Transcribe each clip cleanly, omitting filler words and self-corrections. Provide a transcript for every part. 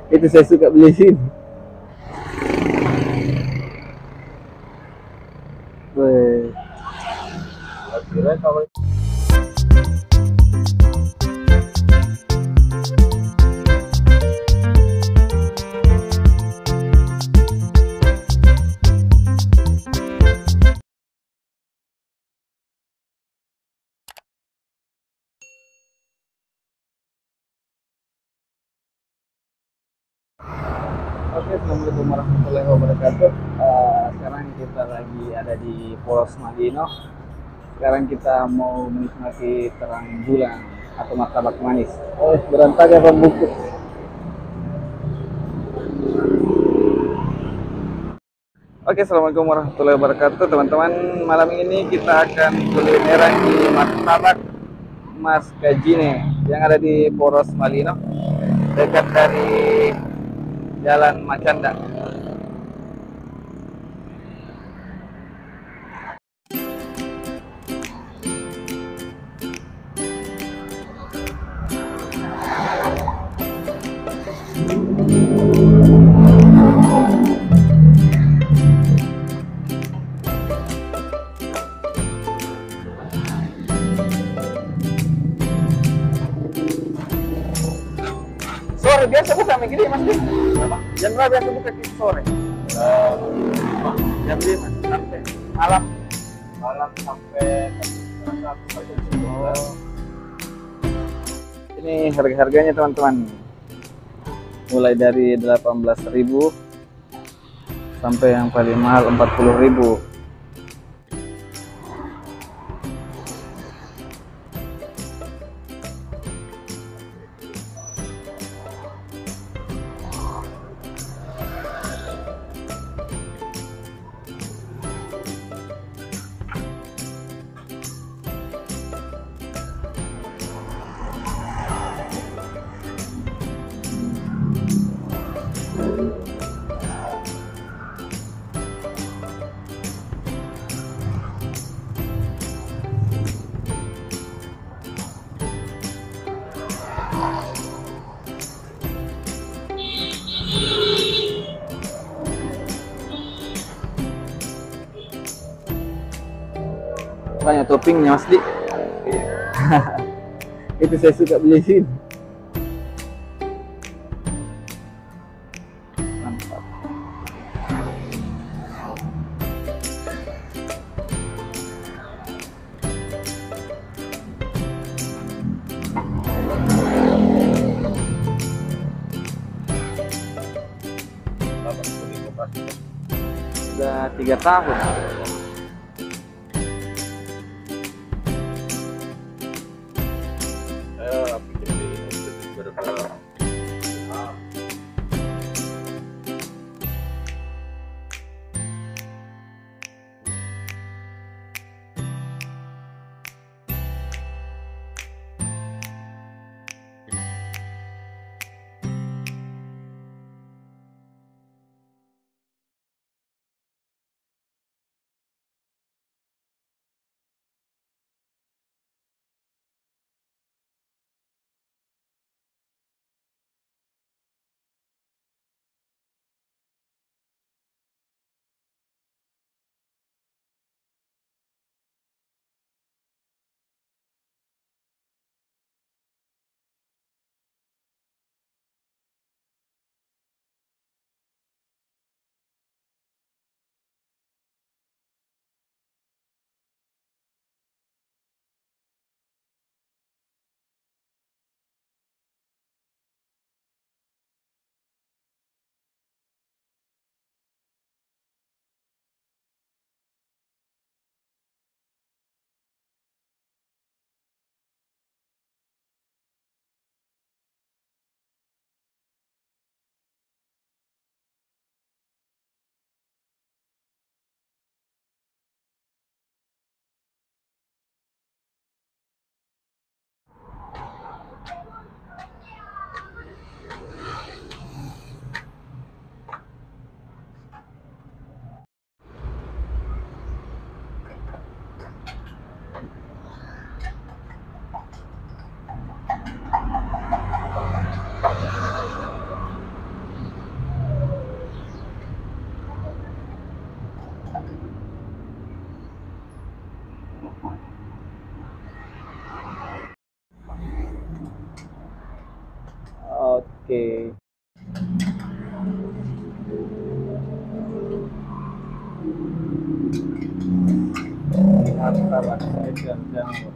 Itu saya suka beli sini. Weh. Kira kalau Oke, assalamualaikum warahmatullahi wabarakatuh. Sekarang kita lagi ada di Poros Madino. Sekarang kita mau menikmati terang bulan atau martabak manis. Berantakan pembungkus. Oke, assalamualaikum warahmatullahi wabarakatuh, teman-teman. Malam ini kita akan kulineran di martabak Mas Kajine yang ada di Poros Malino, dekat dari Jalan Macanda. Sore biasa buka sampai gini mas. Jam berapa biasa buka di sore? Jam 5 sampai malam. Malam sampai jam 11. Ini harga-harganya teman-teman. Mulai dari 18.000 sampai yang paling mahal 40.000. Banyak toppingnya mas Di. Itu saya suka beli sini. Mantap. Sudah 3 tahun. Oke. Martabak spesial jamur.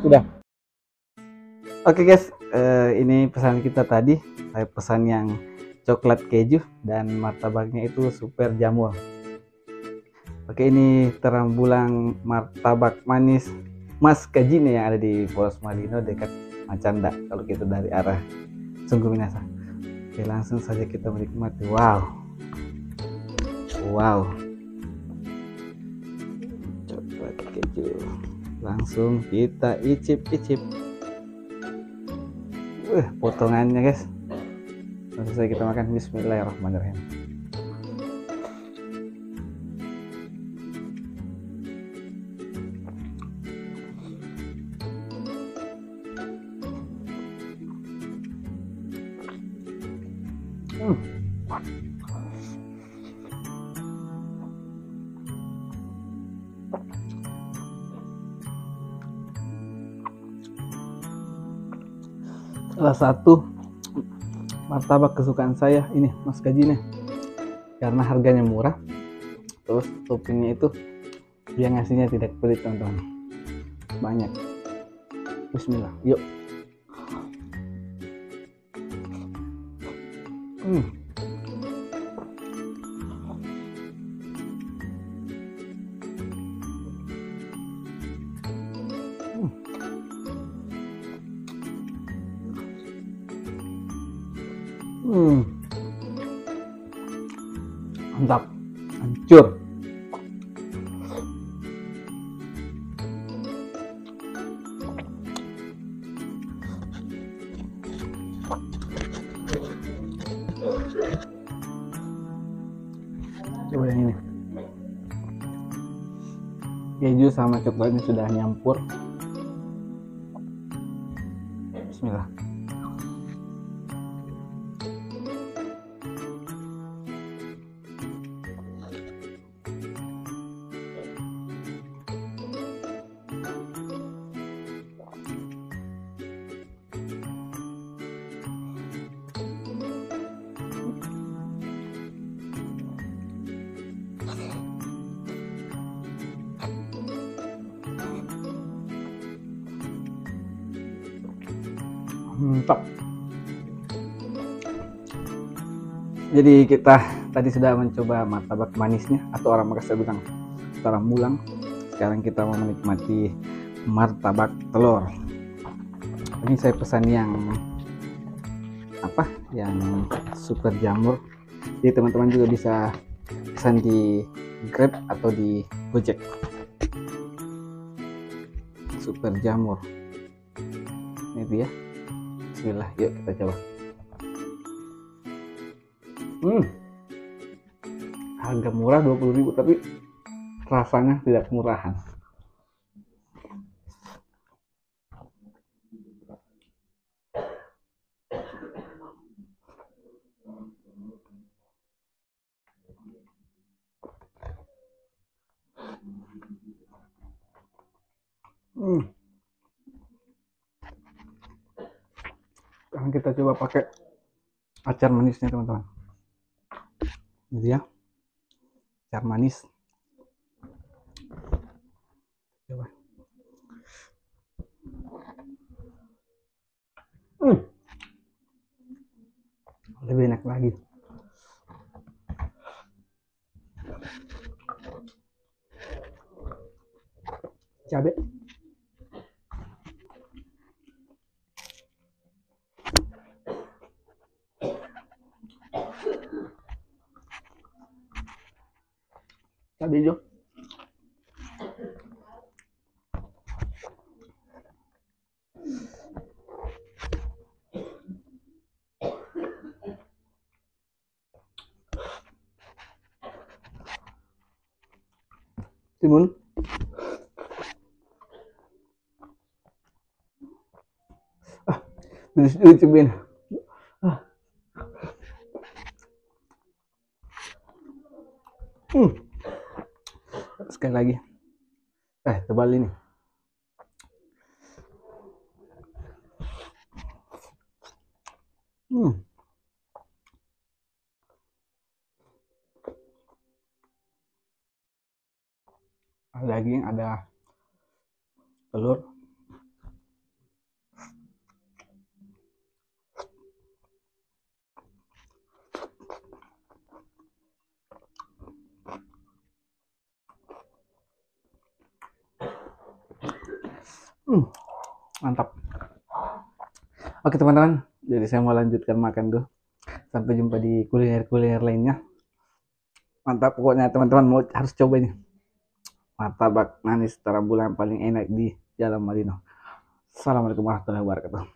Sudah. Oke guys, ini pesan kita tadi. Saya pesan yang coklat keju dan martabaknya itu super jamur. Oke, ini terang bulan martabak manis Mas Kajine yang ada di Poros Malino dekat Macanda kalau kita dari arah Sungguh Minasa. Oke, langsung saja kita menikmati. Wow, wow, coklat keju. Langsung kita icip-icip. Potongannya guys. Langsung saja kita makan. Bismillahirrahmanirrahim. Salah satu martabak kesukaan saya ini Mas Kajine karena harganya murah, terus toppingnya itu dia ngasihnya tidak pelit teman-teman, banyak. Bismillah, yuk. Mantap, hancur. Coba yang ini, keju sama coklatnya sudah nyampur. Bismillah. Mantap. Jadi kita tadi sudah mencoba martabak manisnya, atau orang Makassar bilang terang bulan. Sekarang kita mau menikmati martabak telur. Ini saya pesan yang apa? Yang super jamur. Jadi teman-teman juga bisa pesan di Grab atau di Gojek. Super jamur. Ini dia. Bismillah, yuk kita coba. Harga murah 20.000, tapi rasanya tidak murahan. Sekarang kita coba pakai acar manisnya teman-teman. Ini dia acar manis. Coba. Lebih enak lagi. Cabai. Cabai hijau. timun. Terus cobain. Sekali lagi. Tebal ini. Daging, ada telur. Mantap. Oke teman-teman, jadi saya mau lanjutkan makan tuh. Sampai jumpa di kuliner-kuliner lainnya. Mantap pokoknya teman-teman, mau harus coba ini. Martabak manis Tarabula yang paling enak di Jalan Malino. Assalamualaikum warahmatullahi wabarakatuh.